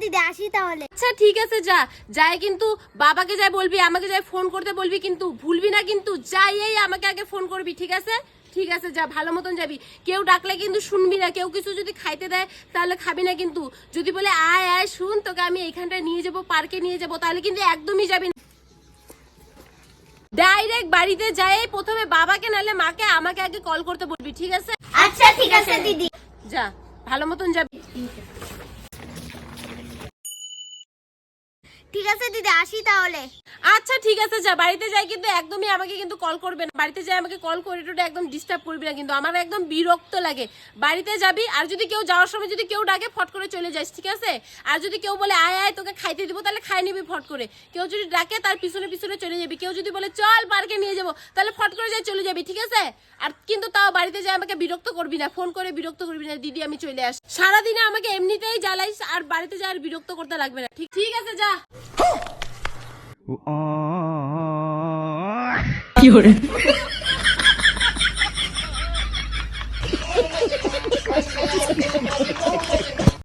দিদি আসি তাহলে। আচ্ছা ঠিক আছে যা, যাই কিন্তু বাবাকে যাই বলবি, আমাকে যাই ফোন করতে বলবি, কিন্তু ভুলবি না কিন্তু, যাই এই আমাকে আগে ফোন করবি, ঠিক আছে? ঠিক আছে যা, ভালো মতন যাবি। কেউ ডাকলে কিন্তু শুনবি না, কেউ কিছু যদি খাইতে দেয় তাহলে খাবি না কিন্তু। যদি বলে আয় আয় শুন, তোকে আমি এইখানটায় নিয়ে যাবো, পার্কে নিয়ে যাবো, তাহলে কিন্তু একদমই যাবি না। ডাইরেক্ট বাড়িতে যাই প্রথমে বাবাকে নাহলে মাকে আমাকে আগে কল করতে বলবি, ঠিক আছে? আচ্ছা ঠিক আছে দিদি। যা, ভালো মতন যাবি। ঠিক আছে দিদি আসি তাহলে। আচ্ছা ঠিক আছে যা, বাড়িতে যাই কিন্তু একদমই আমাকে কিন্তু কল করবে না। বাড়িতে যাই আমাকে কল করে টোটা একদম ডিস্টার্ব করবি না কিন্তু, আমার একদম বিরক্ত লাগে। বাড়িতে যাবি, আর যদি কেউ যাওয়ার সময় যদি কেউ ডাকে ফট করে চলে যাস, ঠিক আছে? আর যদি কেউ বলে আয় আয় তোকে খাইতে দিব, তাহলে খাই নিবি ফট করে। কেউ যদি ডাকে তার পিছনে পিছনে চলে যাবি। কেউ যদি বলে চল পার্কে নিয়ে যাবো, তাহলে ফট করে যাই চলে যাবি, ঠিক আছে? আর কিন্তু তাও বাড়িতে যাই আমাকে বিরক্ত করবি না, ফোন করে বিরক্ত করবি না, দিদি আমি চলে আস। সারাদিনে আমাকে এমনিতেই জ্বালাইস, আর বাড়িতে যাই আর বিরক্ত করতে লাগবে না, ঠিক ঠিক আছে যা। কি হরে